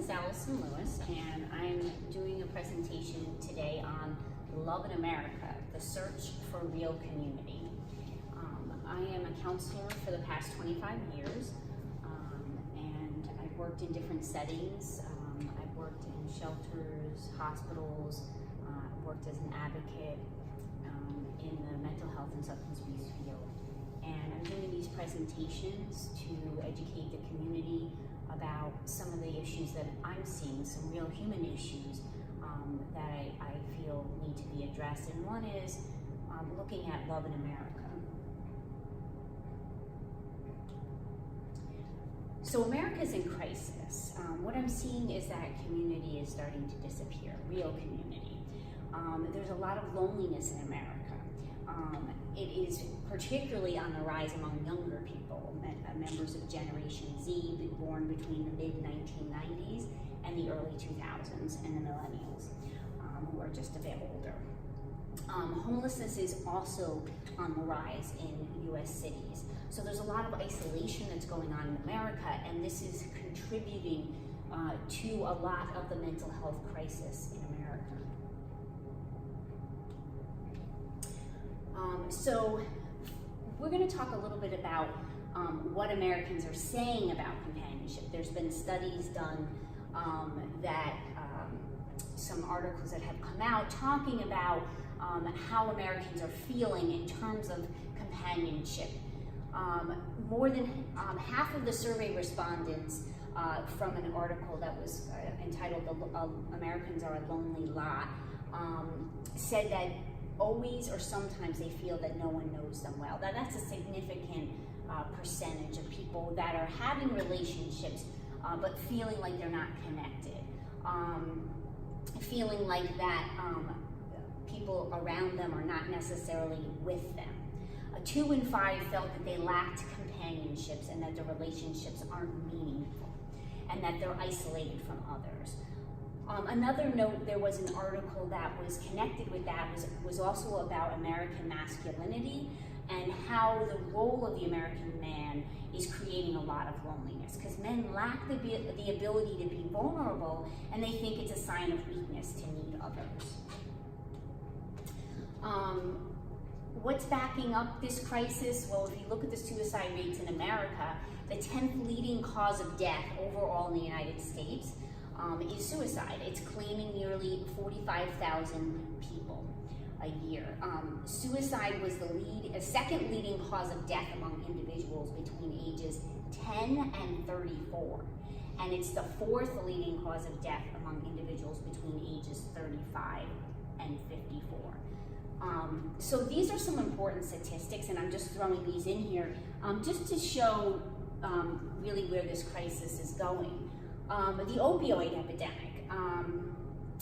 is Allison Lewis, and I'm doing a presentation today on Love in America, the search for real community. I am a counselor for the past 25 years, and I've worked in different settings. I've worked in shelters, hospitals, I've worked as an advocate in the mental health and substance abuse field. And I'm doing these presentations to educate the community about some of the issues that I'm seeing, some real human issues that I feel need to be addressed. And one is looking at love in America. So America's in crisis. What I'm seeing is that community is starting to disappear, real community. There's a lot of loneliness in America. It is particularly on the rise among younger people, members of Generation Z, born between the mid-1990s and the early 2000s, and the millennials, who are just a bit older. Homelessness is also on the rise in U.S. cities. So there's a lot of isolation that's going on in America, and this is contributing to a lot of the mental health crisis in America. So we're going to talk a little bit about what Americans are saying about companionship. There's been studies done that some articles that have come out talking about how Americans are feeling in terms of companionship. More than half of the survey respondents from an article that was entitled Americans Are a Lonely Lot said that always or sometimes they feel that no one knows them well. That's a significant percentage of people that are having relationships but feeling like they're not connected. Feeling like that people around them are not necessarily with them. 2 in 5 felt that they lacked companionships and that their relationships aren't meaningful and that they're isolated from others. Another note, there was an article that was connected with that was also about American masculinity and how the role of the American man is creating a lot of loneliness, because men lack the ability to be vulnerable, and they think it's a sign of weakness to need others. What's backing up this crisis? Well, if you look at the suicide rates in America, the 10th leading cause of death overall in the United States is suicide. It's claiming nearly 45,000 people a year. Suicide was the second leading cause of death among individuals between ages 10 and 34. And it's the 4th leading cause of death among individuals between ages 35 and 54. So these are some important statistics, and I'm just throwing these in here just to show really where this crisis is going. The opioid epidemic.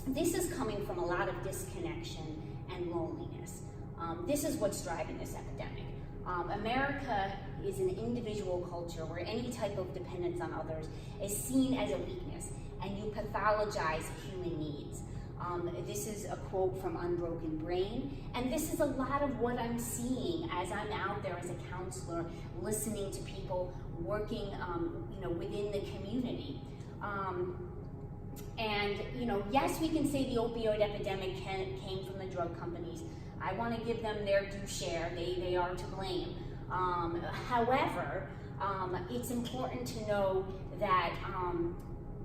This is coming from a lot of disconnection and loneliness. This is what's driving this epidemic. America is an individual culture where any type of dependence on others is seen as a weakness, and you pathologize human needs. This is a quote from Unbroken Brain, and this is a lot of what I'm seeing as I'm out there as a counselor, listening to people, working within the community. Yes, we can say the opioid epidemic came from the drug companies. I want to give them their due share. They are to blame. However, it's important to know that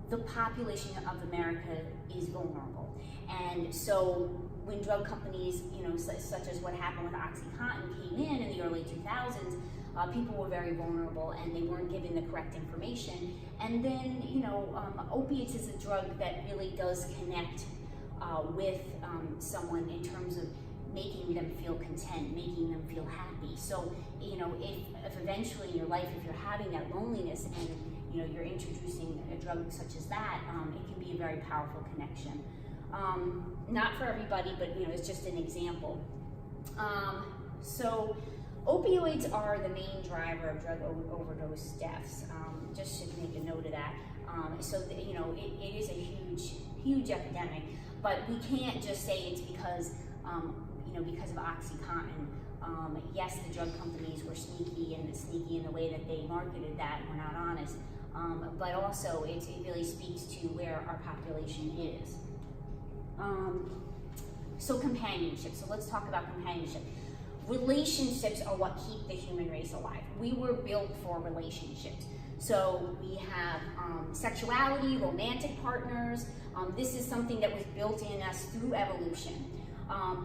the population of America is vulnerable. And so when drug companies, such as what happened with OxyContin came in the early 2000s, people were very vulnerable and they weren't given the correct information. And then, opiates is a drug that really does connect with someone in terms of making them feel content, making them feel happy. So, if eventually in your life, if you're having that loneliness and, you're introducing a drug such as that, it can be a very powerful connection. Not for everybody, but, it's just an example. So opioids are the main driver of drug overdose deaths. Just should make a note of that. It is a huge epidemic, but we can't just say it's because of OxyContin. Yes, the drug companies were sneaky in the way that they marketed that, and were not honest. but also it really speaks to where our population is. So companionship, so let's talk about companionship. Relationships are what keep the human race alive. We were built for relationships. So we have sexuality, romantic partners. This is something that was built in us through evolution.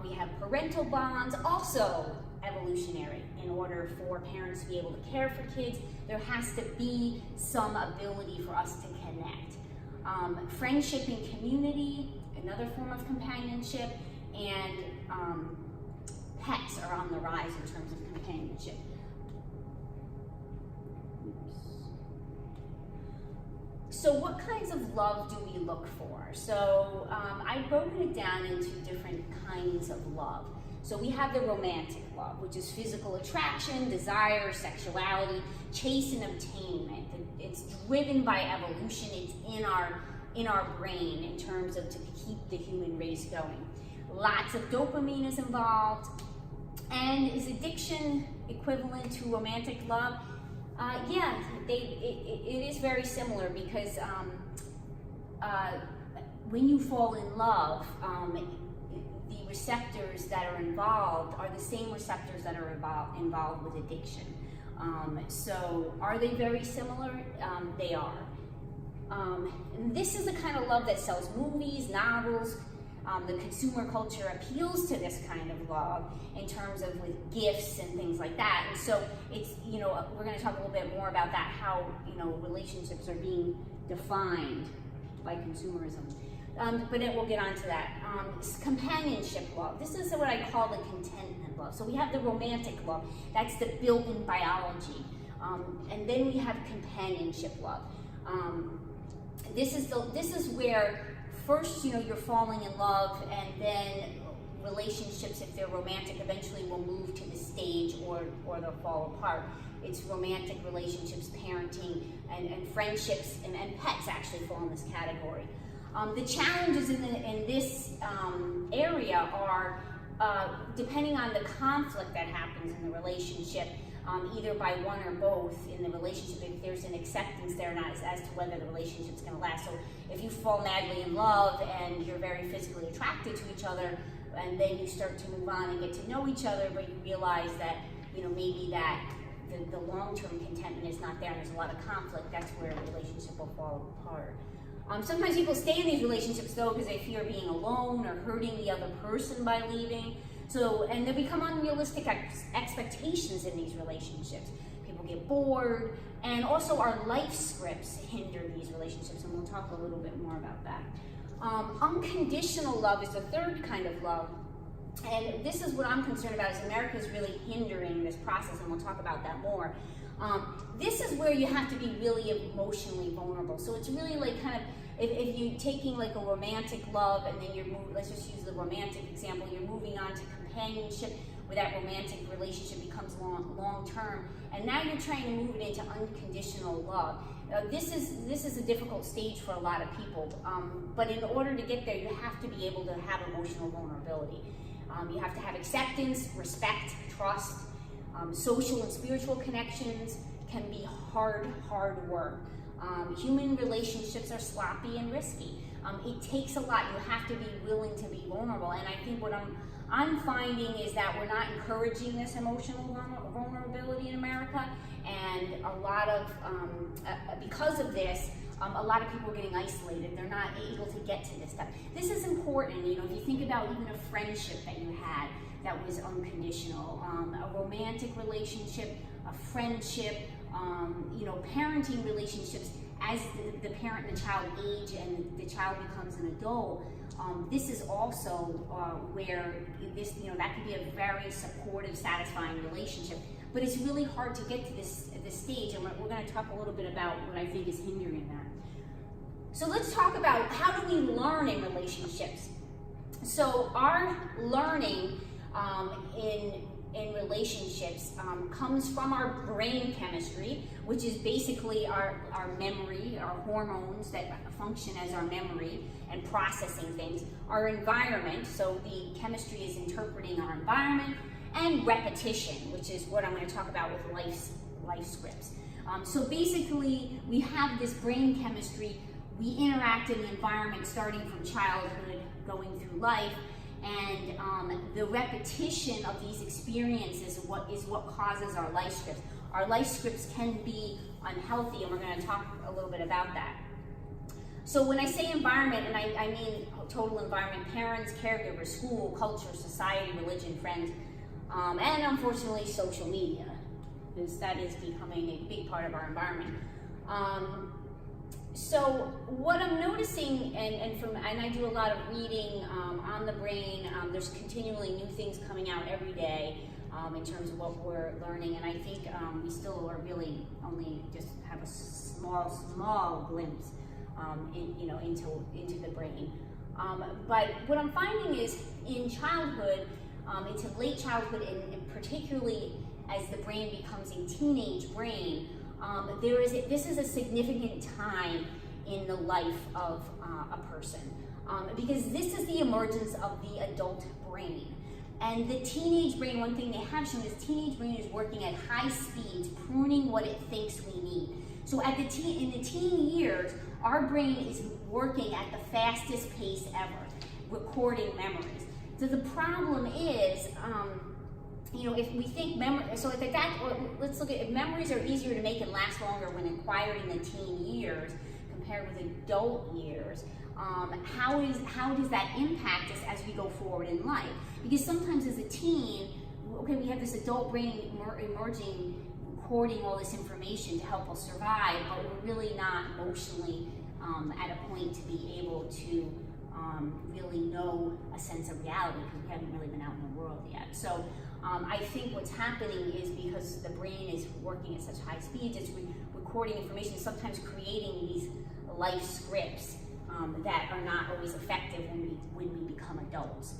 We have parental bonds, also evolutionary. In order for parents to be able to care for kids, there has to be some ability for us to connect. Friendship and community, another form of companionship, and pets are on the rise in terms of companionship. So what kinds of love do we look for? So I've broken it down into different kinds of love. So we have the romantic love, which is physical attraction, desire, sexuality, chase and obtainment. It's driven by evolution. It's in our brain in terms of to keep the human race going. Lots of dopamine is involved. And is addiction equivalent to romantic love? Yeah, it is very similar because when you fall in love, the receptors that are involved are the same receptors that are involved with addiction. So are they very similar? They are. And this is the kind of love that sells movies, novels. The consumer culture appeals to this kind of love in terms of with gifts and things like that. And so it's, we're going to talk a little bit more about that, how, relationships are being defined by consumerism. But then we'll get on to that. Companionship love. This is what I call the contentment love. So we have the romantic love. That's the built-in biology. And then we have companionship love. This is where first, you're falling in love, and then relationships, if they're romantic, eventually will move to the stage or they'll fall apart. It's romantic relationships, parenting, and friendships, and pets actually fall in this category. The challenges in this area are, depending on the conflict that happens in the relationship, either by one or both in the relationship, if there's an acceptance there not as to whether the relationship's going to last. So if you fall madly in love and you're very physically attracted to each other, and then you start to move on and get to know each other, but you realize that maybe that the long-term contentment is not there and there's a lot of conflict, that's where a relationship will fall apart. Sometimes people stay in these relationships though because they fear being alone or hurting the other person by leaving. So, and there become unrealistic expectations in these relationships. People get bored, and also our life scripts hinder these relationships, and we'll talk a little bit more about that. Unconditional love is the third kind of love, and this is what I'm concerned about, is America is really hindering this process, and we'll talk about that more. This is where you have to be really emotionally vulnerable. So it's really like kind of, if you're taking like a romantic love and then you're moving, let's just use the romantic example, you're moving on to companionship, where that romantic relationship becomes long-term, and now you're trying to move it into unconditional love. This is a difficult stage for a lot of people, but in order to get there, you have to be able to have emotional vulnerability. You have to have acceptance, respect, trust. Social and spiritual connections can be hard work. Human relationships are sloppy and risky. It takes a lot. You have to be willing to be vulnerable. And I think what I'm finding is that we're not encouraging this emotional vulnerability in America. And a lot of, because of this, a lot of people are getting isolated. They're not able to get to this stuff. This is important. If you think about even a friendship that you had that was unconditional, a romantic relationship, a friendship, parenting relationships, as the parent and the child age and the child becomes an adult, this is also where this, that could be a very supportive, satisfying relationship. But it's really hard to get to this stage, and we're going to talk a little bit about what I think is hindering that. So let's talk about how do we learn in relationships. So our learning in relationships comes from our brain chemistry, which is basically our memory, our hormones that function as our memory and processing things, our environment, so the chemistry is interpreting our environment, and repetition, which is what I'm going to talk about with life scripts. So basically, we have this brain chemistry. We interact in the environment starting from childhood, going through life, and the repetition of these experiences is what causes our life scripts. Our life scripts can be unhealthy, and we're going to talk a little bit about that. So when I say environment, and I mean total environment, parents, caregivers, school, culture, society, religion, friends, and unfortunately social media, because that is becoming a big part of our environment. So what I'm noticing, and I do a lot of reading on the brain. There's continually new things coming out every day in terms of what we're learning, and I think we still are really only just have a small glimpse into the brain. But what I'm finding is in childhood, into late childhood, and particularly as the brain becomes a teenage brain, this is a significant time in the life of a person, because this is the emergence of the adult brain. And the teenage brain, one thing they have shown is teenage brain is working at high speeds, pruning what it thinks we need. So in the teen years, our brain is working at the fastest pace ever, recording memories. So the problem is, if we think let's look at if memories are easier to make and last longer when acquired in the teen years compared with adult years. How does that impact us as we go forward in life? Because sometimes as a teen, okay, we have this adult brain emerging, recording all this information to help us survive, but we're really not emotionally at a point to be able to really know a sense of reality because we haven't really been out in the world yet. So I think what's happening is because the brain is working at such high speeds, it's recording information, sometimes creating these life scripts that are not always effective when we become adults.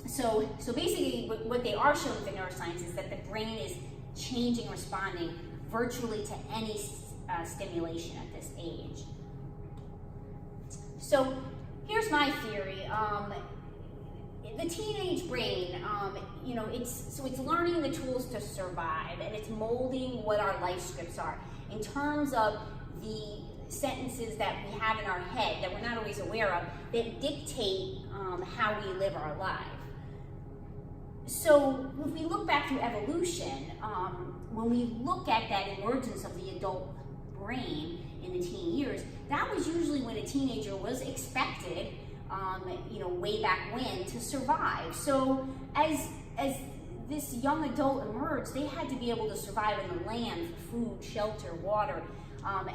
So basically what they are showing with the neuroscience is that the brain is changing, responding virtually to any stimulation at this age. So here's my theory. The teenage brain, it's learning the tools to survive, and it's molding what our life scripts are in terms of the sentences that we have in our head that we're not always aware of that dictate how we live our life. So if we look back through evolution, when we look at that emergence of the adult brain in the teen years, that was usually when a teenager was expected, way back when, to survive. So as this young adult emerged, they had to be able to survive in the land for food, shelter, water.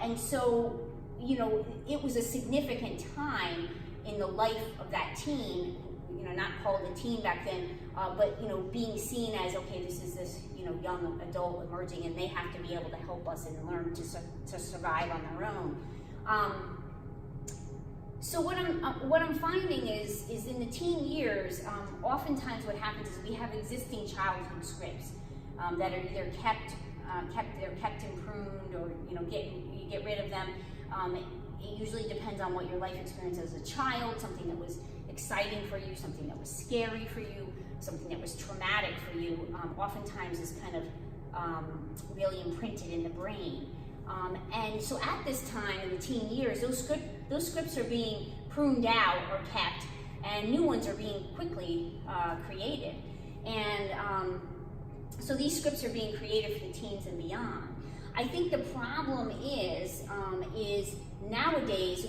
And so, it was a significant time in the life of that teen, not called a teen back then, but, being seen as, okay, this is this, young adult emerging, and they have to be able to help us and learn to survive on their own. So what I'm finding is in the teen years, oftentimes what happens is we have existing childhood scripts that are either kept and pruned, or you get rid of them. It usually depends on what your life experience as a child, something that was exciting for you, something that was scary for you, something that was traumatic for you. Oftentimes is kind of really imprinted in the brain. And so at this time in the teen years, those scripts are being pruned out or kept, and new ones are being quickly created. And so these scripts are being created for the teens and beyond. I think the problem is nowadays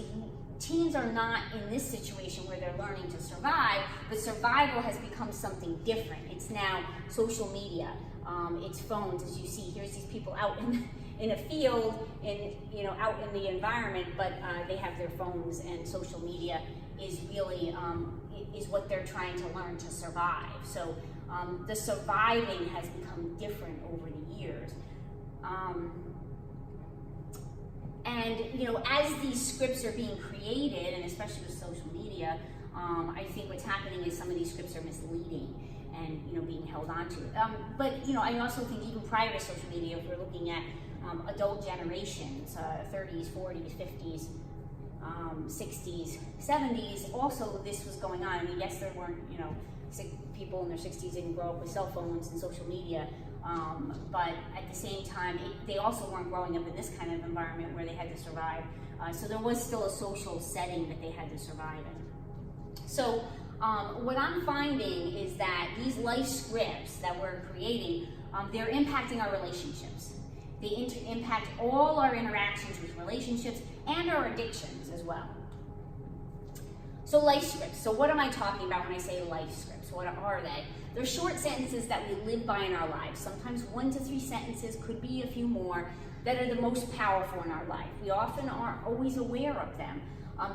teens are not in this situation where they're learning to survive, but survival has become something different. It's now social media, it's phones, as you see. Here's these people out in a field, out in the environment, but they have their phones, and social media is really is what they're trying to learn to survive. So the surviving has become different over the years. And as these scripts are being created, and especially with social media, I think what's happening is some of these scripts are misleading and being held onto. But I also think even prior to social media, if we're looking at adult generations, 30s, 40s, 50s, 60s, 70s, also this was going on. I mean, yes, there weren't, people in their 60s didn't grow up with cell phones and social media, But at the same time, they also weren't growing up in this kind of environment where they had to survive. So there was still a social setting that they had to survive in. So what I'm finding is that these life scripts that we're creating, they're impacting our relationships. They impact all our interactions with relationships and our addictions as well. So life scripts. So what am I talking about when I say life scripts? What are they? They're short sentences that we live by in our lives. Sometimes 1 to 3 sentences, could be a few more, that are the most powerful in our life. We often aren't always aware of them.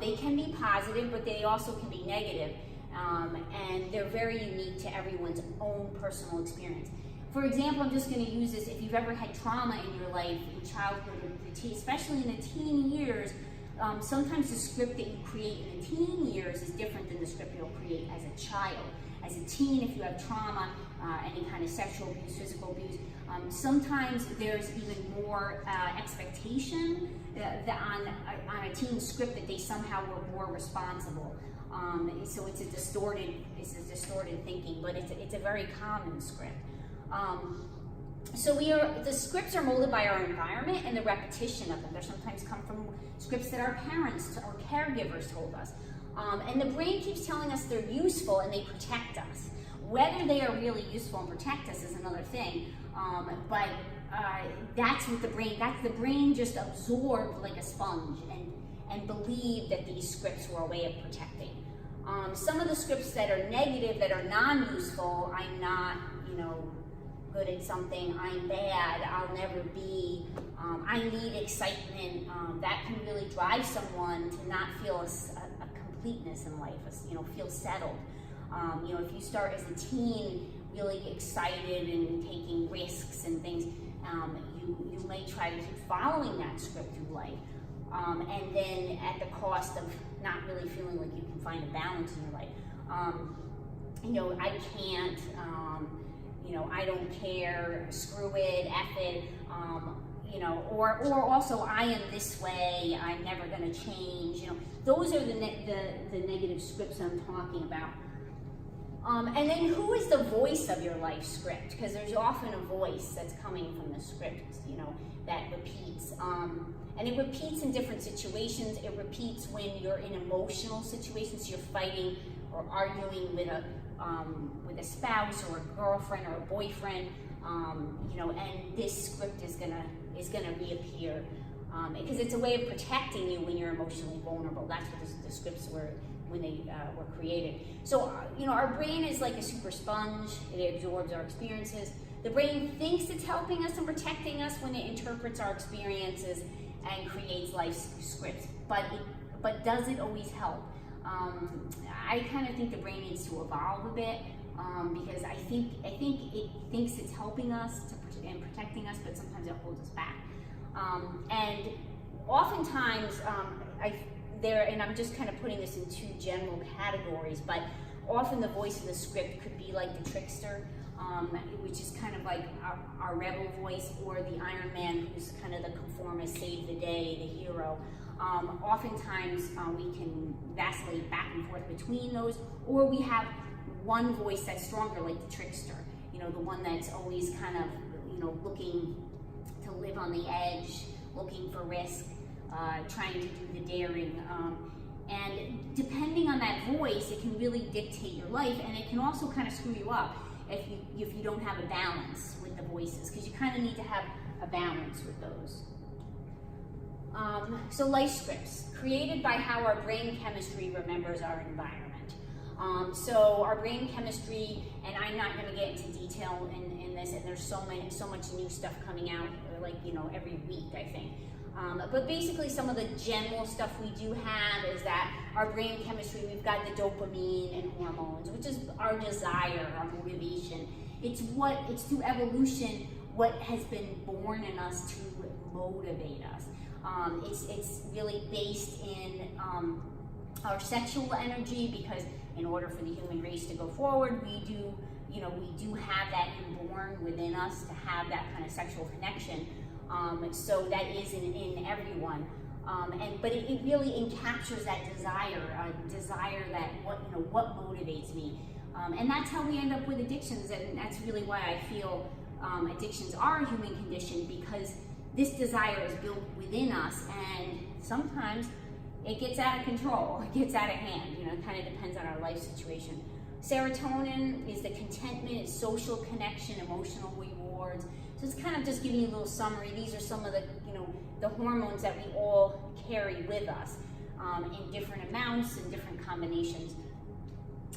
They can be positive, but they also can be negative. And they're very unique to everyone's own personal experience. For example, I'm just going to use this. If you've ever had trauma in your life, in childhood, especially in the teen years, sometimes the script that you create in the teen years is different than the script you'll create as a child. As a teen, if you have trauma, any kind of sexual abuse, physical abuse, sometimes there's even more expectation on a teen script that they somehow were more responsible. So it's a distorted thinking, but it's a very common script. So the scripts are molded by our environment and the repetition of them. They sometimes come from scripts that our parents or caregivers told us. And the brain keeps telling us they're useful and they protect us. Whether they are really useful and protect us is another thing. But that's what the brain just absorbed like a sponge and believed that these scripts were a way of protecting. Some of the scripts that are negative, that are non-useful, I'm not, good at something, I'm bad, I'll never be, I need excitement, that can really drive someone to not feel a completeness in life, feel settled. If you start as a teen really excited and taking risks and things, you may try to keep following that script through life. And then at the cost of not really feeling like you can find a balance in your life. I can't, I don't care, screw it, F it, or also I am this way, I'm never gonna change, those are the negative scripts I'm talking about. And then who is the voice of your life script? Because there's often a voice that's coming from the script, that repeats. And it repeats in different situations. It repeats when you're in emotional situations, you're fighting or arguing with a spouse or a girlfriend or a boyfriend, and this script is gonna reappear. Because it's a way of protecting you when you're emotionally vulnerable. That's what the scripts were when they were created. So, our brain is like a super sponge. It absorbs our experiences. The brain thinks it's helping us and protecting us when it interprets our experiences and creates life scripts. But does it always help? I kind of think the brain needs to evolve a bit because I think it thinks it's helping us and protecting us, but sometimes it holds us back. And oftentimes, and I'm just kind of putting this in 2 general categories, but often the voice of the script could be like the trickster, which is kind of like our rebel voice, or the Iron Man, who's kind of the conformist, save the day, the hero. Oftentimes we can vacillate back and forth between those, or we have one voice that's stronger, like the trickster, the one that's always kind of, looking to live on the edge, looking for risk, trying to do the daring. And depending on that voice, it can really dictate your life, and it can also kind of screw you up if you don't have a balance with the voices, because you kind of need to have a balance with those. So life scripts, created by how our brain chemistry remembers our environment. So our brain chemistry, and I'm not going to get into detail in this, and there's so much new stuff coming out, like, every week, I think. But basically some of the general stuff we do have is that our brain chemistry, we've got the dopamine and hormones, which is our desire, our motivation. It's through evolution what has been born in us to motivate us. It's really based in our sexual energy, because in order for the human race to go forward, we do have that inborn within us to have that kind of sexual connection. So that is in everyone, but it really encaptures that desire that what motivates me, and that's how we end up with addictions, and that's really why I feel addictions are a human condition because this desire is built within us, and sometimes it gets out of control, it gets out of hand. It kind of depends on our life situation. Serotonin is the contentment, social connection, emotional rewards. So it's kind of just giving you a little summary. These are some of the, the hormones that we all carry with us in different amounts and different combinations.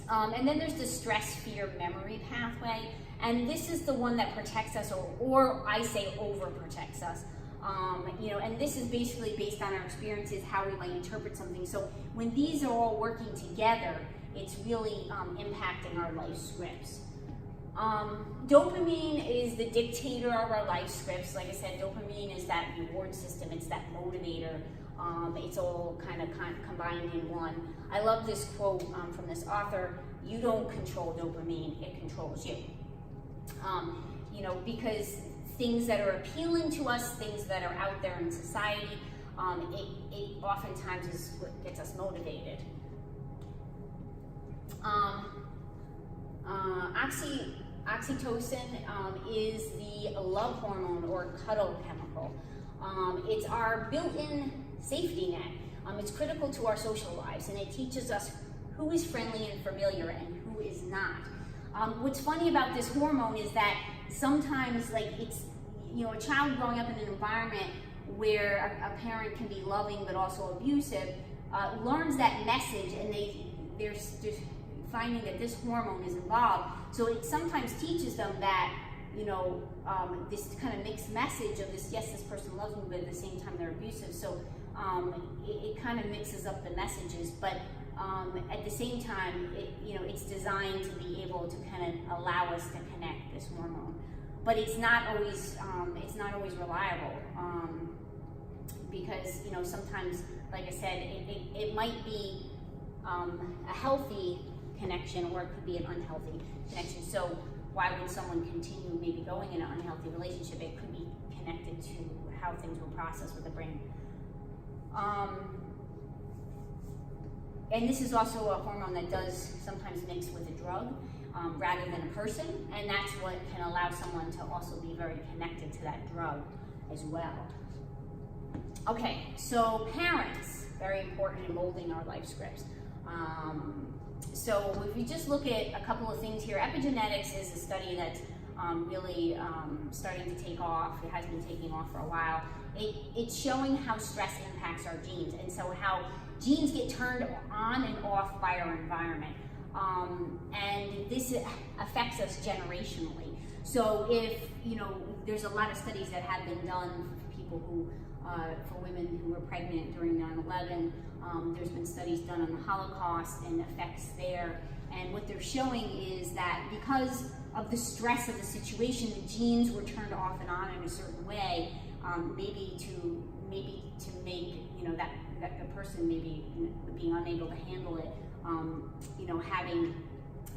And then there's the stress, fear, memory pathway. And this is the one that protects us, or I say overprotects us. And this is basically based on our experiences, how we might interpret something. So when these are all working together, it's really impacting our life scripts. Dopamine is the dictator of our life scripts. Like I said, dopamine is that reward system, it's that motivator. It's all kind of combined in one. I love this quote from this author: "You don't control dopamine, it controls you." Because things that are appealing to us, things that are out there in society, it oftentimes is what gets us motivated. Oxytocin is the love hormone or cuddle chemical. It's our built-in safety net. It's critical to our social lives, and it teaches us who is friendly and familiar and who is not. What's funny about this hormone is that sometimes, it's, a child growing up in an environment where a parent can be loving but also abusive, learns that message, and they're finding that this hormone is involved. So it sometimes teaches them that, this kind of mixed message of this, yes, this person loves me, but at the same time they're abusive. So it kind of mixes up the messages, but at the same time, it's designed to be able to kind of allow us to connect this hormone. But it's not always reliable, because sometimes, like I said, it might be a healthy connection, or it could be an unhealthy connection. So why would someone continue maybe going in an unhealthy relationship? It could be connected to how things were processed with the brain. And this is also a hormone that does sometimes mix with a drug rather than a person, and that's what can allow someone to also be very connected to that drug as well. Okay, so parents, very important in molding our life scripts. So if we just look at a couple of things here, epigenetics is a study that's really starting to take off. It has been taking off for a while. It's showing how stress impacts our genes, and so how genes get turned on and off by our environment. And this affects us generationally. So if, there's a lot of studies that have been done for people who, for women who were pregnant during 9/11, there's been studies done on the Holocaust and effects there. And what they're showing is that because of the stress of the situation, the genes were turned off and on in a certain way, maybe to make, that the person maybe being unable to handle it, having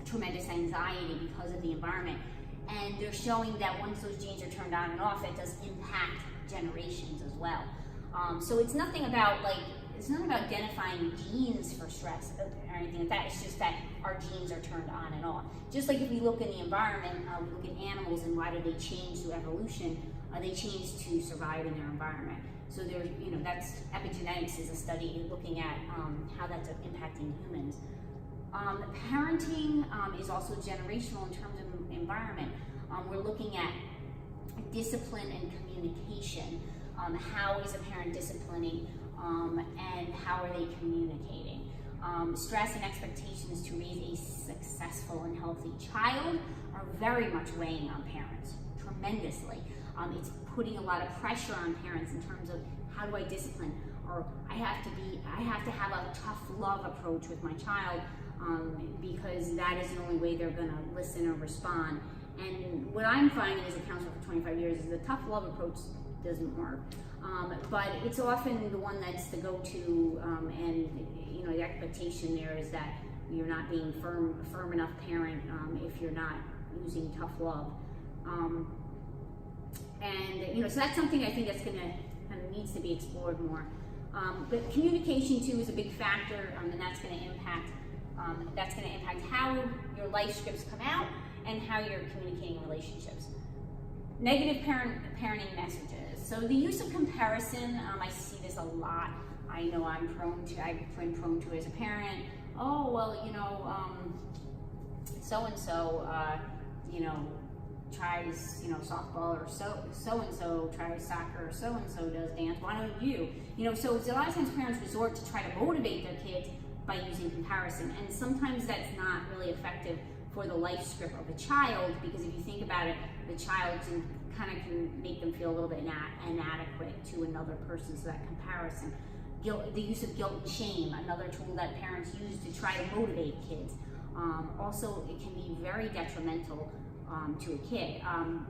tremendous anxiety because of the environment. And they're showing that once those genes are turned on and off, it does impact generations as well. So it's nothing about identifying genes for stress or anything like that. It's just that our genes are turned on and off. Just like if we look in the environment, we look at animals and why do they change through evolution? They change to survive in their environment. So there's, that's epigenetics is a study looking at how that's impacting humans. Parenting is also generational in terms of environment. We're looking at discipline and communication. How is a parent disciplining, and how are they communicating? Stress and expectations to raise a successful and healthy child are very much weighing on parents, tremendously. It's putting a lot of pressure on parents in terms of how do I discipline, or I have to have a tough love approach with my child, because that is the only way they're gonna listen or respond. And what I'm finding as a counselor for 25 years is the tough love approach doesn't work. But it's often the one that's the go-to, and the expectation there is that you're not being firm enough parent if you're not using tough love. So that's something I think that's needs to be explored more. But communication too is a big factor, and that's going to impact how your life scripts come out and how you're communicating relationships. Negative parenting messages. So the use of comparison, I see this a lot. I know I've been prone to as a parent. Oh, well, so-and-so, tries, softball, or so-and-so tries soccer, or so-and-so does dance, why don't you? So a lot of times parents resort to try to motivate their kids by using comparison, and sometimes that's not really effective for the life script of a child, because if you think about it, the child can make them feel a little bit inadequate to another person, so that comparison. The use of guilt and shame, another tool that parents use to try to motivate kids. Also, it can be very detrimental to a kid. I'm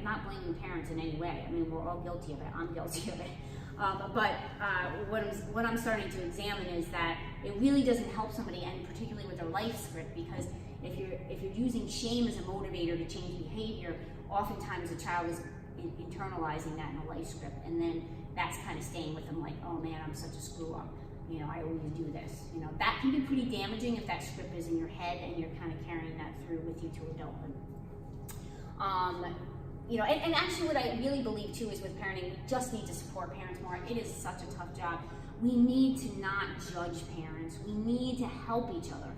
not blaming parents in any way. I mean, we're all guilty of it. I'm guilty of it. But what I'm starting to examine is that it really doesn't help somebody, and particularly with their life script, because if you're using shame as a motivator to change behavior, oftentimes the child is internalizing that in a life script, and then that's kind of staying with them, like, oh man, I'm such a screw up. I always do this. That can be pretty damaging if that script is in your head and you're kind of carrying that through with you to adulthood. And actually what I really believe too is with parenting, we just need to support parents more. It is such a tough job. We need to not judge parents. We need to help each other,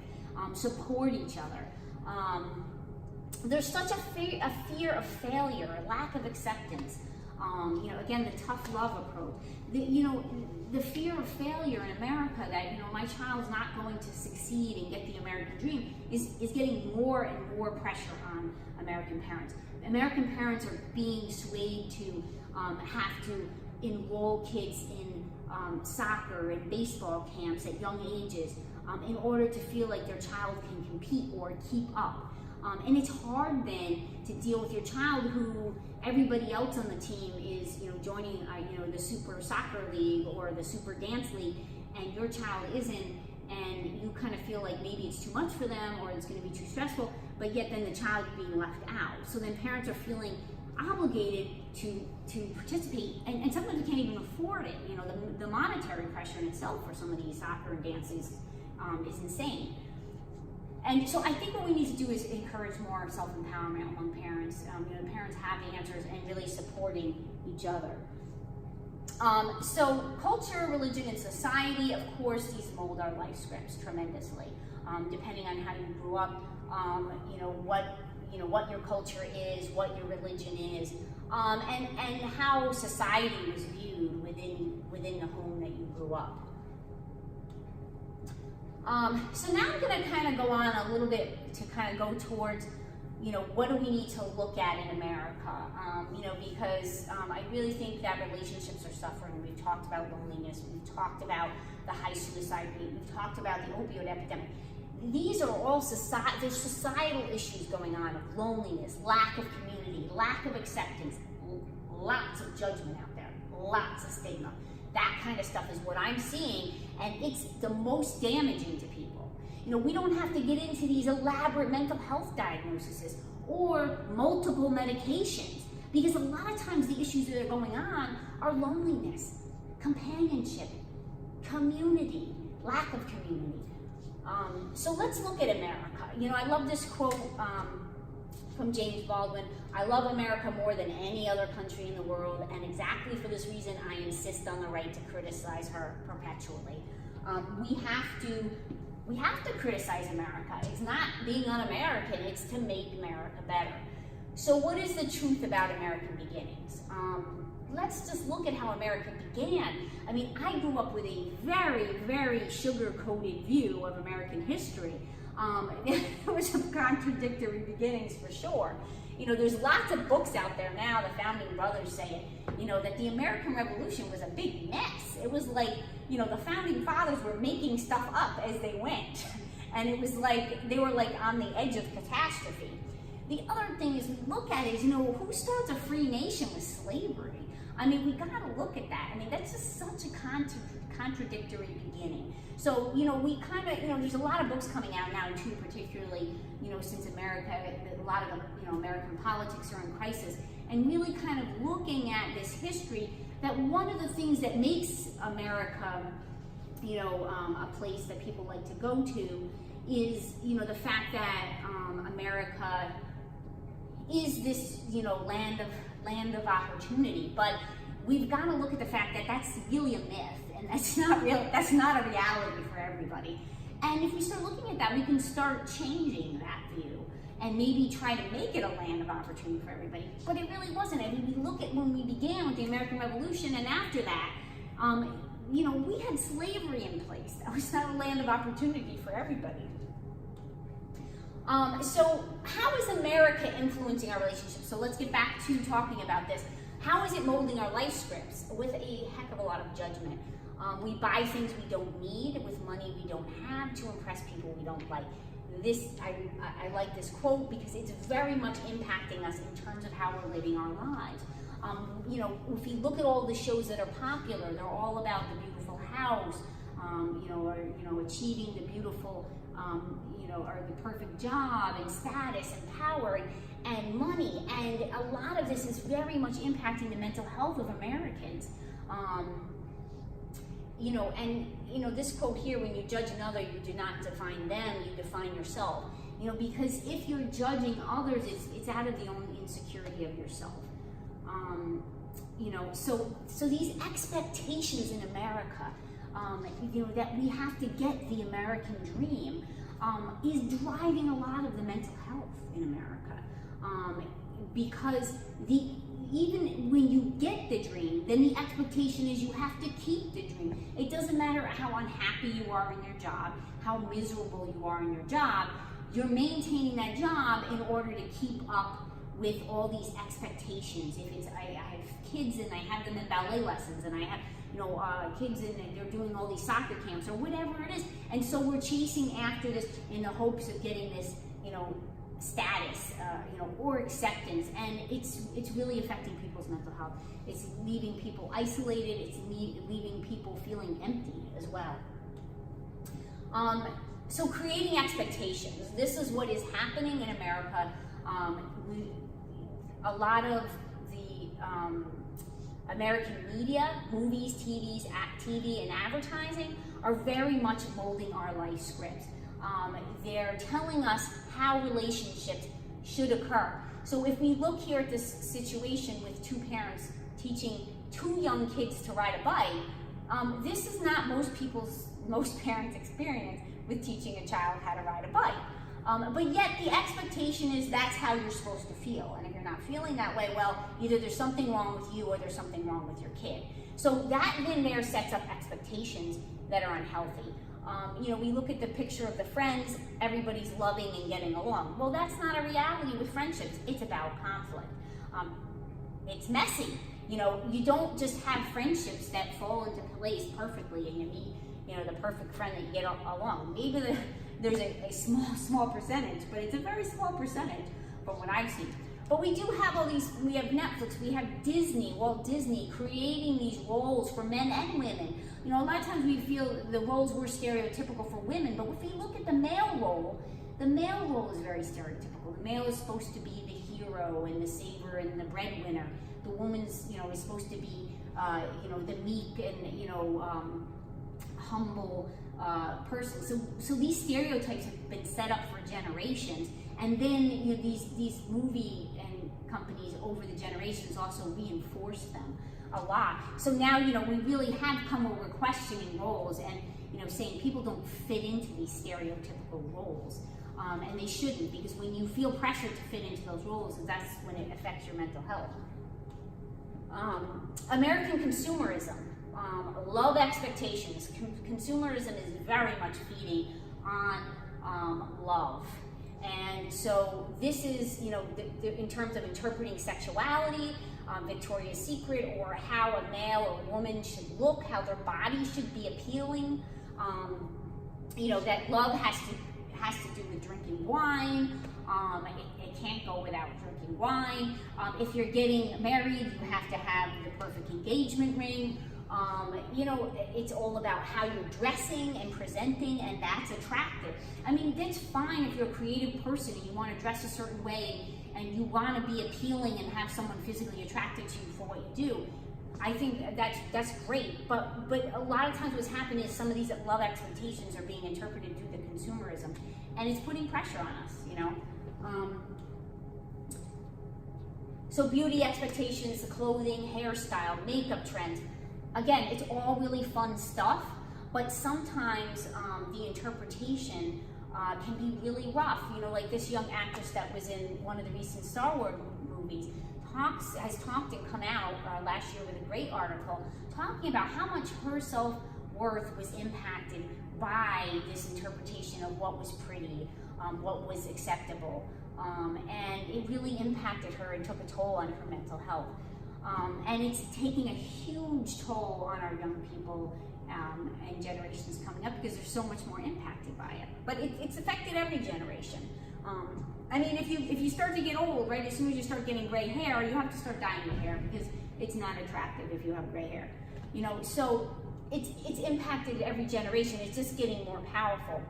support each other. There's such a fear of failure, a lack of acceptance. Again, the tough love approach. The fear of failure in America, that, my child's not going to succeed and get the American dream, is getting more and more pressure on American parents. American parents are being swayed to have to enroll kids in soccer and baseball camps at young ages in order to feel like their child can compete or keep up. And it's hard then to deal with your child who everybody else on the team is, joining, the super soccer league or the super dance league, and your child isn't, and you kind of feel like maybe it's too much for them or it's going to be too stressful, but yet then the child being left out. So then parents are feeling obligated to participate, and sometimes they can't even afford it. The monetary pressure in itself for some of these soccer and dances is insane. And so I think what we need to do is encourage more self-empowerment among parents. Parents have answers and really supporting each other. So culture, religion, and society, of course, these mold our life scripts tremendously. Depending on how you grew up, what your culture is, what your religion is, and how society was viewed within the home that you grew up. So now I'm going to kind of go on a little bit to kind of go towards, what do we need to look at in America? Because I really think that relationships are suffering. We've talked about loneliness. We've talked about the high suicide rate. We've talked about the opioid epidemic. These are all there's societal issues going on of loneliness, lack of community, lack of acceptance, lots of judgment out there, lots of stigma. That kind of stuff is what I'm seeing, and it's the most damaging to people. We don't have to get into these elaborate mental health diagnoses or multiple medications, because a lot of times the issues that are going on are loneliness, companionship, community, lack of community. So let's look at America. I love this quote from James Baldwin: "I love America more than any other country in the world, and exactly for this reason I insist on the right to criticize her perpetually." We have to criticize America. It's not being un-American, it's to make America better. So what is the truth about American beginnings? Let's just look at how America began. I mean, I grew up with a very, very sugar-coated view of American history. There was some contradictory beginnings for sure. There's lots of books out there now, the Founding Brothers say it, that the American Revolution was a big mess. It was like, the Founding Fathers were making stuff up as they went. And it was like, they were like on the edge of catastrophe. The other thing is we look at is, who starts a free nation with slavery? I mean, we gotta look at that. I mean, that's just such a contradictory beginning. So, we kind of, there's a lot of books coming out now too, particularly, since America, a lot of American politics are in crisis, and really kind of looking at this history, that one of the things that makes America, a place that people like to go to is, the fact that America is this, you know, land of opportunity. But we've got to look at the fact that that's really a myth, and that's not real. That's not a reality for everybody. And if we start looking at that, we can start changing that view and maybe try to make it a land of opportunity for everybody. But it really wasn't. I mean, we look at when we began with the American Revolution, and after that, you know, we had slavery in place. That was not a land of opportunity for everybody. So how is America influencing our relationships? So let's get back to talking about this. How is it molding our life scripts? With a heck of a lot of judgment. We buy things we don't need with money we don't have to impress people we don't like. This, I like this quote because it's very much impacting us in terms of how we're living our lives. You know, if you look at all the shows that are popular, they're all about the beautiful house, you know, or, you know, achieving the beautiful, you know, or the perfect job and status and power and money. And a lot of this is very much impacting the mental health of Americans. You know, and, you know, this quote here, when you judge another, you do not define them, you define yourself. You know, because if you're judging others, it's out of the own insecurity of yourself. You know, so these expectations in America, you know, that we have to get the American dream, is driving a lot of the mental health in America. Because even when you get the dream, then the expectation is you have to keep the dream. It doesn't matter how unhappy you are in your job, how miserable you are in your job, you're maintaining that job in order to keep up with all these expectations. If it's, I have kids and I have them in ballet lessons, and I have, you know, kids and they're doing all these soccer camps or whatever it is. And so we're chasing after this in the hopes of getting this, you know, status, you know, or acceptance, and it's really affecting people's mental health. It's leaving people isolated. It's leaving people feeling empty as well. So creating expectations. This is what is happening in America. A lot of the American media, movies, TV, and advertising are very much molding our life scripts. They're telling us how relationships should occur. So if we look here at this situation with two parents teaching two young kids to ride a bike, this is not most parents' experience with teaching a child how to ride a bike. But yet the expectation is that's how you're supposed to feel. And if you're not feeling that way, well, either there's something wrong with you or there's something wrong with your kid. So that then there sets up expectations that are unhealthy. You know, we look at the picture of the friends, everybody's loving and getting along. Well, that's not a reality with friendships. It's about conflict. It's messy. You know, you don't just have friendships that fall into place perfectly and you meet, you know, the perfect friend that you get along. Maybe there's a small percentage, but it's a very small percentage from what I've seen. But we do have all these, we have Netflix, we have Disney, Walt Disney, creating these roles for men and women. You know, a lot of times we feel the roles were stereotypical for women, but if we look at the male role is very stereotypical. The male is supposed to be the hero and the saver and the breadwinner. The woman's, you know, is supposed to be, you know, the meek and, you know, humble person. So these stereotypes have been set up for generations, and then, you know, these movie and companies over the generations also reinforce them a lot. So now, you know, we really have come over questioning roles and, you know, saying people don't fit into these stereotypical roles, and they shouldn't, because when you feel pressure to fit into those roles, that's when it affects your mental health. American consumerism. Love expectations. Consumerism is very much feeding on love. And so this is, you know, in terms of interpreting sexuality, Victoria's Secret, or how a male or woman should look, how their body should be appealing. You know, that love has to do with drinking wine. It can't go without drinking wine. If you're getting married, you have to have the perfect engagement ring. You know, it's all about how you're dressing and presenting, and that's attractive. I mean, that's fine if you're a creative person and you want to dress a certain way and you want to be appealing and have someone physically attracted to you for what you do. I think that's great, but a lot of times what's happening is some of these love expectations are being interpreted through the consumerism, and it's putting pressure on us, you know. So beauty expectations, the clothing, hairstyle, makeup trends, again, it's all really fun stuff, but sometimes the interpretation can be really rough. You know, like this young actress that was in one of the recent Star Wars movies has talked and come out last year with a great article talking about how much her self-worth was impacted by this interpretation of what was pretty, what was acceptable, and it really impacted her and took a toll on her mental health. And it's taking a huge toll on our young people and generations coming up because they're so much more impacted by it. But it's affected every generation. I mean, if you start to get old, right, as soon as you start getting gray hair, you have to start dyeing your hair because it's not attractive if you have gray hair. You know, so it's impacted every generation. It's just getting more powerful.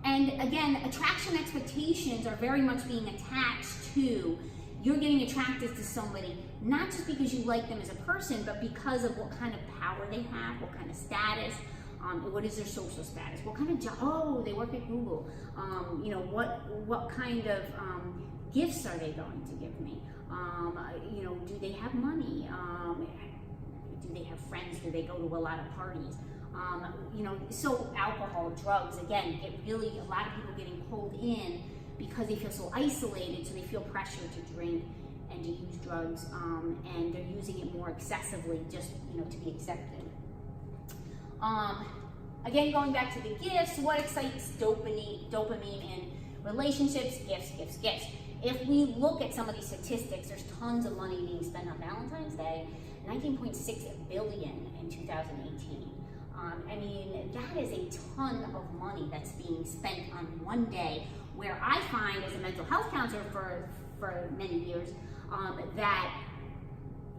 And again, attraction expectations are very much being attached to you're getting attracted to somebody, not just because you like them as a person, but because of what kind of power they have, what kind of status, what is their social status, what kind of job, oh, they work at Google, you know, what kind of gifts are they going to give me, you know, do they have money, do they have friends, do they go to a lot of parties, you know, so alcohol, drugs, again, get really, a lot of people getting pulled in because they feel so isolated, so they feel pressure to drink and to use drugs, and they're using it more excessively just, you know, to be accepted. Again, going back to the gifts, what excites dopamine in relationships? Gifts. If we look at some of these statistics, there's tons of money being spent on Valentine's Day, 19.6 billion in 2018. I mean, that is a ton of money that's being spent on one day, where I find as a mental health counselor for many years, that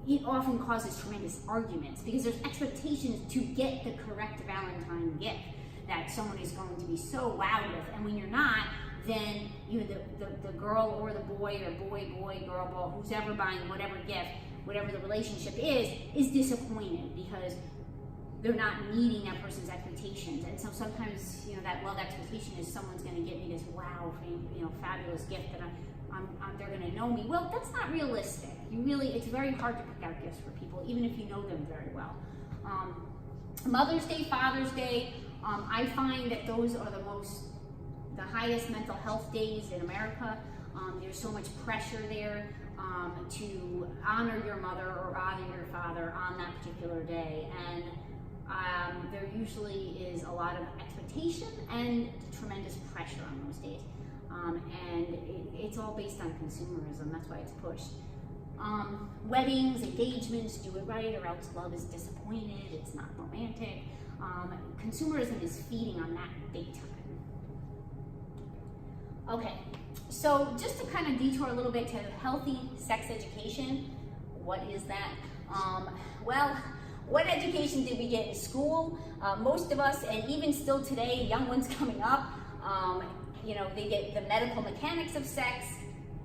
it often causes tremendous arguments because there's expectations to get the correct Valentine gift that someone is going to be so wowed with, and when you're not, then you know the girl or the boy or boy, girl, who's ever buying whatever gift, whatever the relationship is disappointed because they're not meeting that person's expectations. And so sometimes, you know, that love expectation is someone's going to get me this wow, you know, fabulous gift that they're going to know me. Well, that's not realistic. It's very hard to pick out gifts for people, even if you know them very well. Mother's Day, Father's Day, I find that those are the highest mental health days in America. There's so much pressure there to honor your mother or honor your father on that particular day. And there usually is a lot of expectation and tremendous pressure on those days. And it's all based on consumerism. That's why it's pushed. Weddings, engagements, do it right or else love is disappointed. It's not romantic. Consumerism is feeding on that big time. Okay, so just to kind of detour a little bit to healthy sex education. What is that? Well, what education did we get in school? Most of us, and even still today, young ones coming up, you know, they get the medical mechanics of sex,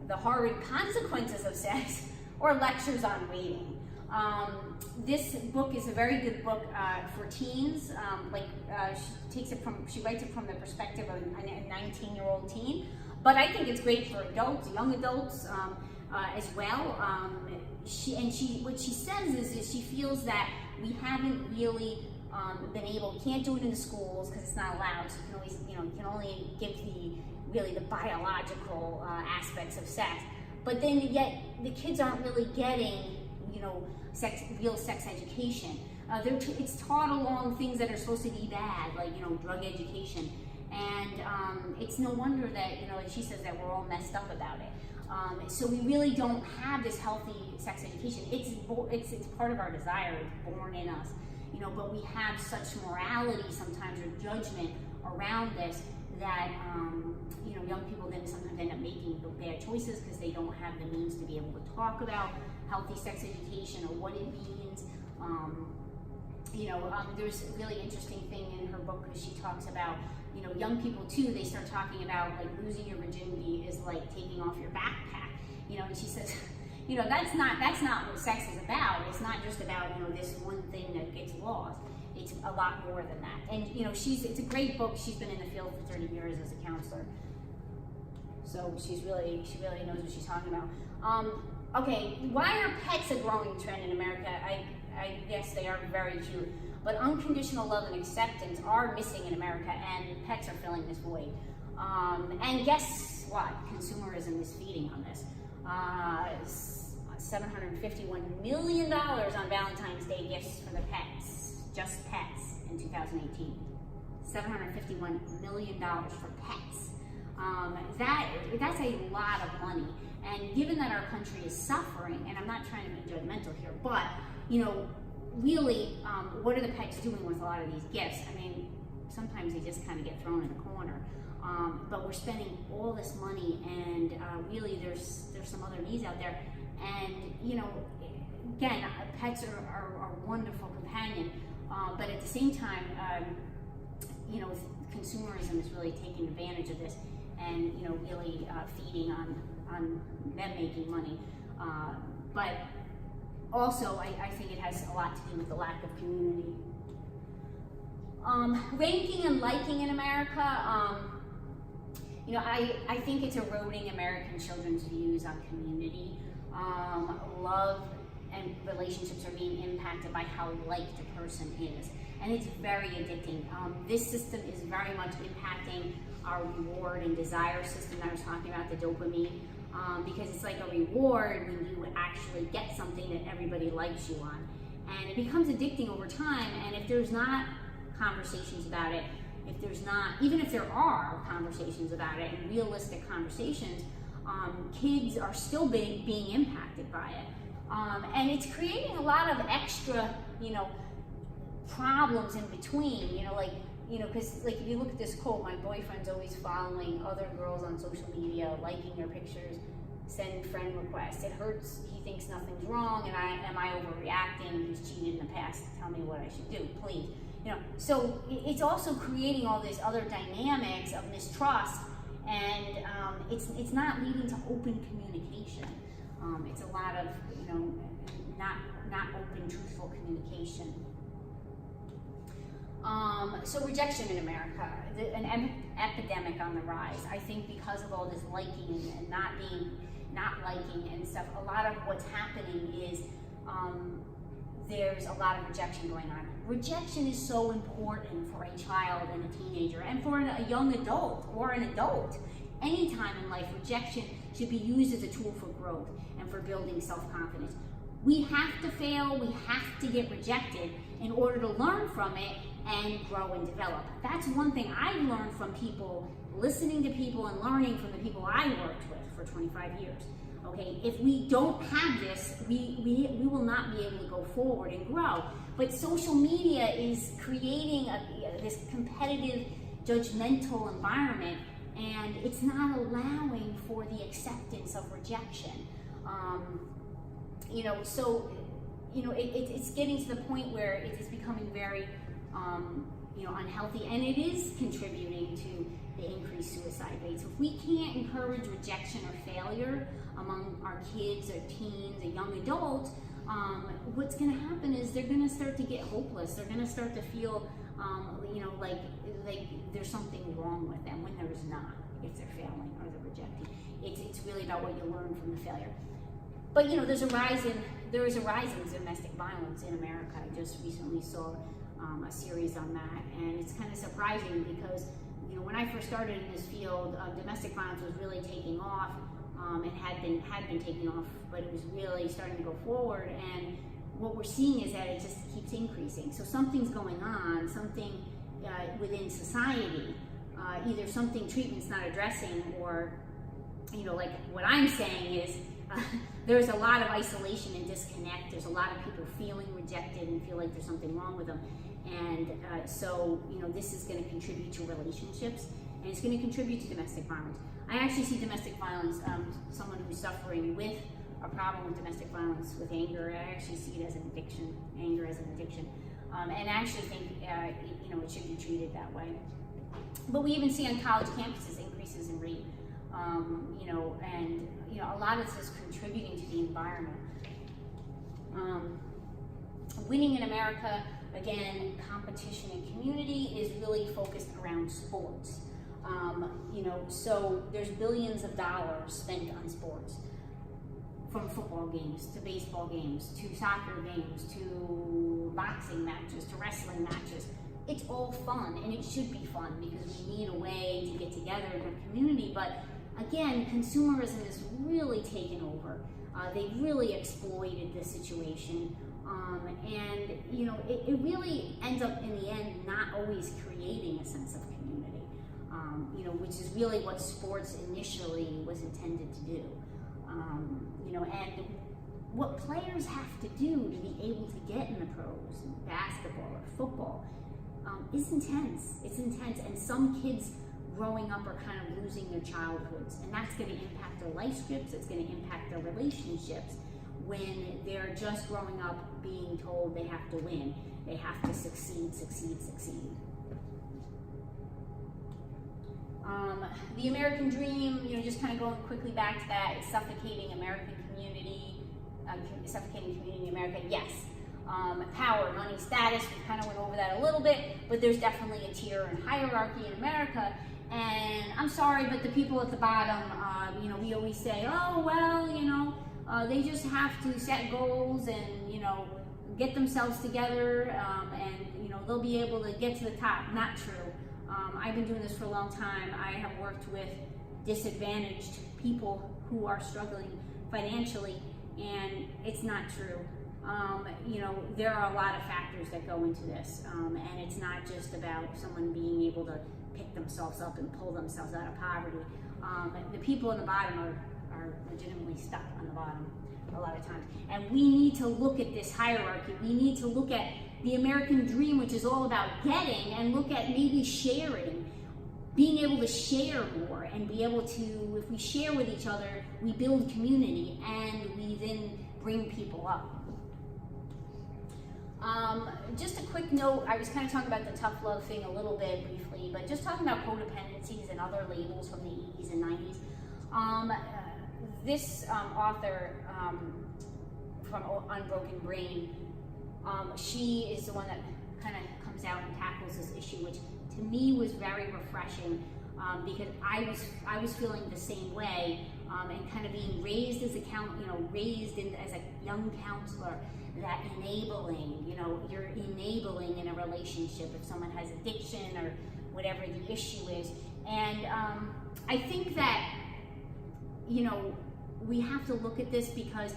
the horrid consequences of sex, or lectures on waiting. This book is a very good book for teens. She writes it from the perspective of a 19-year-old teen, but I think it's great for adults, young adults as well. What she says is she feels that we haven't really can't do it in the schools because it's not allowed. So you can always, you can only give the biological aspects of sex. But then yet the kids aren't really getting, real sex education. It's taught along things that are supposed to be bad, like, drug education. And it's no wonder that, she says that we're all messed up about it. So we really don't have this healthy sex education. It's part of our desire, it's born in us. But we have such morality sometimes, or judgment around this, that young people then sometimes end up making bad choices because they don't have the means to be able to talk about healthy sex education or what it means. There's a really interesting thing in her book because she talks about, young people too, they start talking about like losing your virginity is like taking off your backpack, and she says, that's not what sex is about. It's not just about, this one thing that gets lost. It's a lot more than that. And, it's a great book. She's been in the field for 30 years as a counselor. So she really knows what she's talking about. Okay, why are pets a growing trend in America? I guess they are very cute, but unconditional love and acceptance are missing in America, and pets are filling this void. And guess what? Consumerism is feeding on this. $751 million on Valentine's Day gifts for the pets, just pets, in 2018. $751 million for pets. That's a lot of money. And given that our country is suffering, and I'm not trying to be judgmental here, but, you know, really, what are the pets doing with a lot of these gifts? I mean, sometimes they just kind of get thrown in a corner. But we're spending all this money, and really there's some other needs out there. And, you know, again, pets are a wonderful companion, but at the same time, you know, consumerism is really taking advantage of this, and, you know, really feeding on them making money. But also, I think it has a lot to do with the lack of community. Ranking and liking in America, you know, I think it's eroding American children's views on community. Love and relationships are being impacted by how liked a person is, and it's very addicting. This system is very much impacting our reward and desire system that I was talking about, the dopamine, because it's like a reward when you actually get something that everybody likes you on, and it becomes addicting over time. And if there's not conversations about it, if there's not, even if there are conversations about it and realistic conversations, kids are still being impacted by it. And it's creating a lot of extra, you know, problems in between, you know, like, you know, because like if you look at this quote, my boyfriend's always following other girls on social media, liking their pictures, sending friend requests. It hurts, he thinks nothing's wrong, and am I overreacting? He's cheated in the past, tell me what I should do, please. You know, so it's also creating all these other dynamics of mistrust, and it's not leading to open communication. It's a lot of, you know, not open, truthful communication. So rejection in America, an epidemic on the rise. I think because of all this liking and not liking and stuff, a lot of what's happening is there's a lot of rejection going on. Rejection is so important for a child and a teenager, and for a young adult or an adult. Anytime in life, rejection should be used as a tool for growth and for building self-confidence. We have to fail, we have to get rejected in order to learn from it and grow and develop. That's one thing I've learned from people, listening to people and learning from the people I worked with for 25 years. Okay, if we don't have this, we will not be able to go forward and grow. But social media is creating this competitive, judgmental environment, and it's not allowing for the acceptance of rejection. You know, so, you know, it's getting to the point where it is becoming very, you know, unhealthy, and it is contributing to the increased suicide rates. If we can't encourage rejection or failure among our kids or teens or young adults, what's going to happen is they're going to start to get hopeless. They're going to start to feel, you know, like there's something wrong with them when there's not, if they're failing or they're rejecting. It's really about what you learn from the failure. But, you know, there is a rise in domestic violence in America. I just recently saw a series on that, and it's kind of surprising because, you know, when I first started in this field, domestic violence was really taking off. It had been taking off, but it was really starting to go forward. And what we're seeing is that it just keeps increasing. So something's going on, something within society, either something treatment's not addressing, or, you know, like what I'm saying is there's a lot of isolation and disconnect. There's a lot of people feeling rejected and feel like there's something wrong with them. And so, you know, this is going to contribute to relationships, and it's going to contribute to domestic violence. I actually see domestic violence, someone who's suffering with a problem with domestic violence, with anger. I actually see it as an addiction, anger as an addiction. And I actually think, you know, it should be treated that way. But we even see on college campuses increases in rape, you know, and, you know, a lot of this is contributing to the environment. Winning in America, again, competition and community is really focused around sports. You know, so there's billions of dollars spent on sports. from football games to baseball games to soccer games to boxing matches to wrestling matches. It's all fun, and it should be fun because we need a way to get together in a community. But again, consumerism has really taken over. They really exploited the situation, and it really ends up in the end not always creating a sense of community. Which is really what sports initially was intended to do. And what players have to do to be able to get in the pros, in basketball or football, is intense. It's intense, and some kids growing up are kind of losing their childhoods, and that's going to impact their life scripts. It's going to impact their relationships when they're just growing up being told they have to win, they have to succeed. The American dream, just kind of going quickly back to that, it's suffocating American community, suffocating community in America, yes. Power, money, status, we kind of went over that a little bit, but there's definitely a tier and hierarchy in America, and I'm sorry, but the people at the bottom, we always say, oh, well, they just have to set goals and, get themselves together, and, they'll be able to get to the top. Not true. I've been doing this for a long time. I have worked with disadvantaged people who are struggling financially, and it's not true. There are a lot of factors that go into this, and it's not just about someone being able to pick themselves up and pull themselves out of poverty. The people in the bottom are legitimately stuck on the bottom a lot of times. And we need to look at this hierarchy. We need to look at the American dream, which is all about getting, and look at maybe sharing, being able to share more and be able to, if we share with each other, we build community and we then bring people up. Just a quick note, I was kind of talking about the tough love thing a little bit briefly, but just talking about codependencies and other labels from the 80s and 90s. This author from Unbroken Brain, she is the one that kind of comes out and tackles this issue, which to me was very refreshing, because I was feeling the same way, and kind of being raised as as a young counselor, that enabling, you're enabling in a relationship if someone has addiction or whatever the issue is. And I think that, we have to look at this because,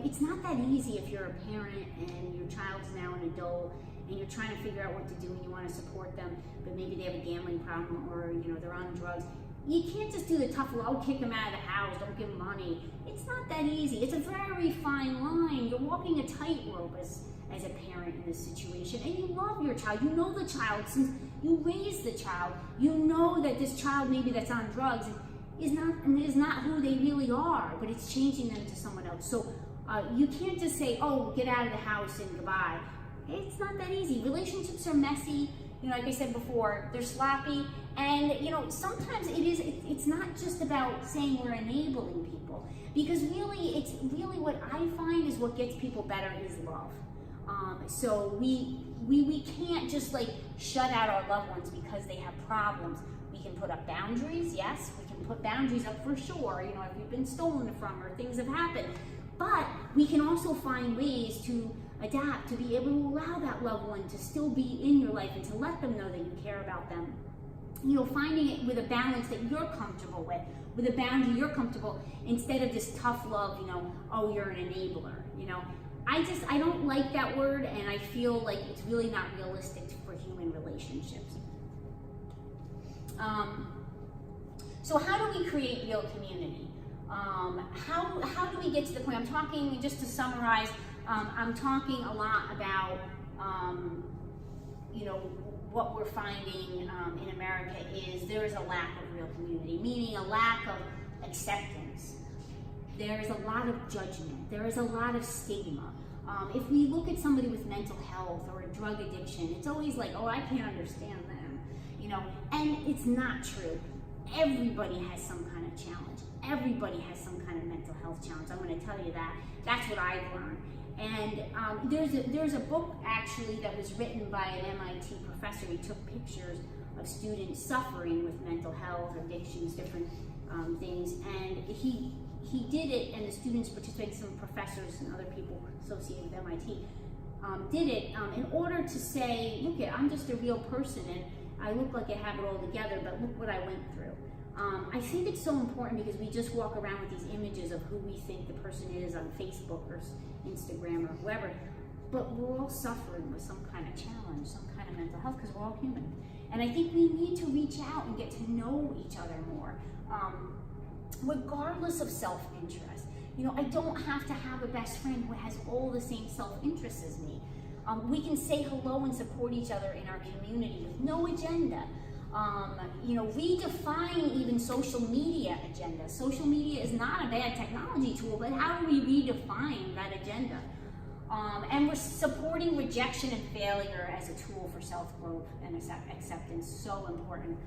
it's not that easy if you're a parent and your child's now an adult and you're trying to figure out what to do and you want to support them, but maybe they have a gambling problem or, they're on drugs. You can't just do the tough, kick them out of the house, don't give them money. It's not that easy. It's a very fine line. You're walking a tightrope as a parent in this situation, and you love your child. You know the child since you raised the child. You know that this child maybe that's on drugs is not who they really are, but it's changing them to someone else. So you can't just say, oh, get out of the house and goodbye. It's not that easy. Relationships are messy. Like I said before, they're sloppy, and sometimes it's not just about saying we're enabling people, because it's really what I find is what gets people better is love. So we can't just shut out our loved ones because they have problems. We can put up boundaries, yes, we can put boundaries up for sure, if we've been stolen from or things have happened, but we can also find ways to adapt, to be able to allow that loved one to still be in your life and to let them know that you care about them. Finding it with a balance that you're comfortable with a boundary you're comfortable, instead of this tough love, oh, you're an enabler, I don't like that word, and I feel like it's really not realistic for human relationships. So how do we create real community? How do we get to the point? I'm talking, just to summarize, I'm talking a lot about, what we're finding in America is there is a lack of real community, meaning a lack of acceptance. There is a lot of judgment. There is a lot of stigma. If we look at somebody with mental health or a drug addiction, it's always like, oh, I can't understand them, and it's not true. Everybody has some kind of challenge. Everybody has some kind of mental health challenge. I'm going to tell you that. That's what I've learned. And there's a book actually that was written by an MIT professor. He took pictures of students suffering with mental health, addictions, different things, and he he did it, and the students participated, some professors and other people associated with MIT, did it in order to say, look, I'm just a real person, and I look like I have it all together, but look what I went through. I think it's so important because we just walk around with these images of who we think the person is on Facebook or Instagram or whoever, but we're all suffering with some kind of challenge, some kind of mental health, because we're all human. And I think we need to reach out and get to know each other more, regardless of self-interest. You know, I don't have to have a best friend who has all the same self-interests as me. We can say hello and support each other in our community with no agenda. You know, redefine even social media agenda. Social media is not a bad technology tool, but how do we redefine that agenda? And we're supporting rejection and failure as a tool for self-growth and acceptance, so important.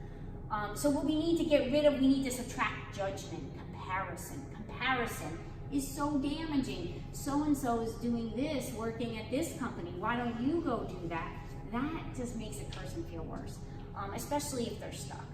So what we need to get rid of, we need to subtract judgment, comparison. Comparison is so damaging. So-and-so is doing this, working at this company. Why don't you go do that? That just makes a person feel worse, especially if they're stuck.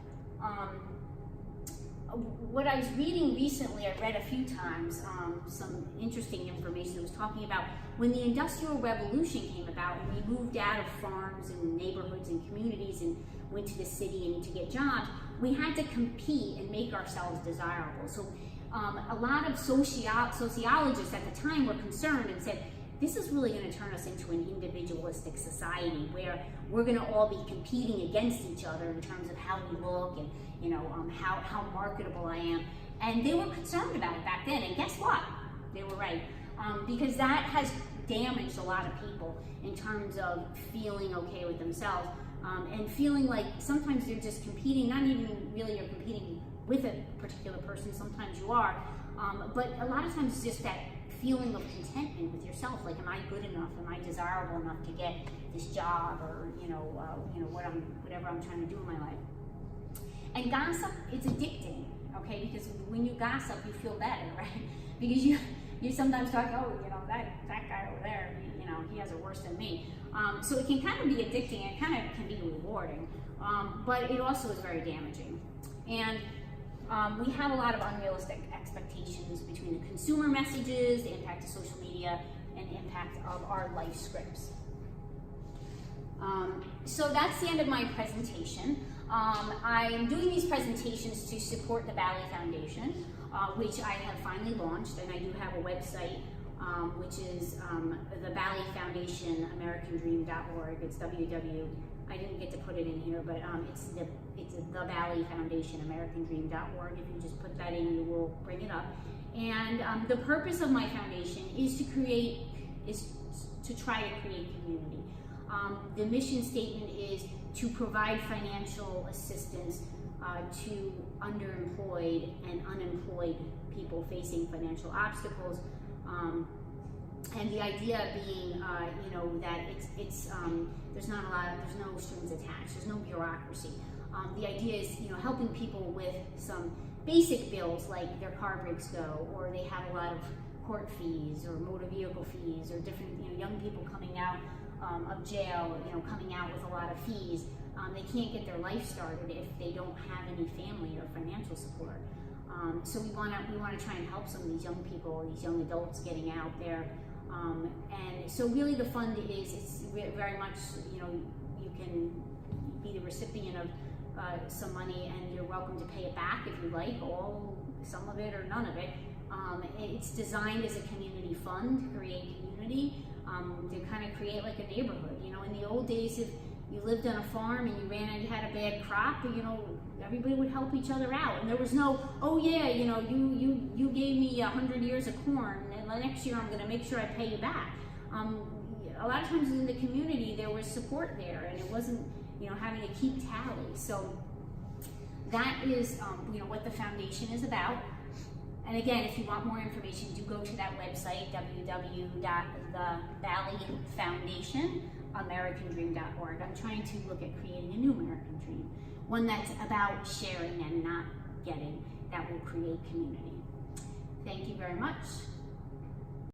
What I was reading recently, I read a few times, some interesting information that was talking about when the Industrial Revolution came about and we moved out of farms and neighborhoods and communities and went to the city and to get jobs, we had to compete and make ourselves desirable. So a lot of sociologists at the time were concerned and said, this is really going to turn us into an individualistic society where we're going to all be competing against each other in terms of how we look and, you know, how marketable I am. And they were concerned about it back then. And guess what? They were right. Because that has damaged a lot of people in terms of feeling okay with themselves and feeling like sometimes they're just competing, not even really you're competing with a particular person, sometimes you are, but a lot of times it's just that feeling of contentment with yourself, like, am I good enough? Am I desirable enough to get this job, or whatever I'm trying to do in my life? And gossip, it's addicting, okay? Because when you gossip, you feel better, right? Because you sometimes talk, oh, you know, that guy over there, you know, he has it worse than me. So it can kind of be addicting, and it kind of can be rewarding, but it also is very damaging. And we have a lot of unrealistic expectations between the consumer messages, the impact of social media, and the impact of our life scripts. So that's the end of my presentation. I'm doing these presentations to support the Bally Foundation, which I have finally launched, and I do have a website, which is the Bally Foundation, AmericanDream.org. It's I didn't get to put it in here, but it's the Bally Foundation, AmericanDream.org. If you just put that in, you will bring it up. And the purpose of my foundation is to try to create community. The mission statement is to provide financial assistance to underemployed and unemployed people facing financial obstacles. And the idea being, that it's there's no strings attached, there's no bureaucracy. The idea is, helping people with some basic bills, like their car breaks go, or they have a lot of court fees or motor vehicle fees, or different, young people coming out of jail, coming out with a lot of fees. They can't get their life started if they don't have any family or financial support. So we want to try and help some of these young people, these young adults getting out there. And so really the fund it's very much, you can be the recipient of some money, and you're welcome to pay it back if you like, some of it or none of it. It's designed as a community fund to create community, to kind of create like a neighborhood. In the old days, if you lived on a farm and you had a bad crop, everybody would help each other out, and there was no, oh yeah, you gave me 100 ears of corn, and the next year I'm going to make sure I pay you back. A lot of times in the community there was support there, and it wasn't having to keep tally. So that is what the foundation is about. And again, if you want more information, do go to that website, www.theBally.Foundation.AmericanDream.org. I'm trying to look at creating a new American dream, one that's about sharing and not getting, that will create community. Thank you very much.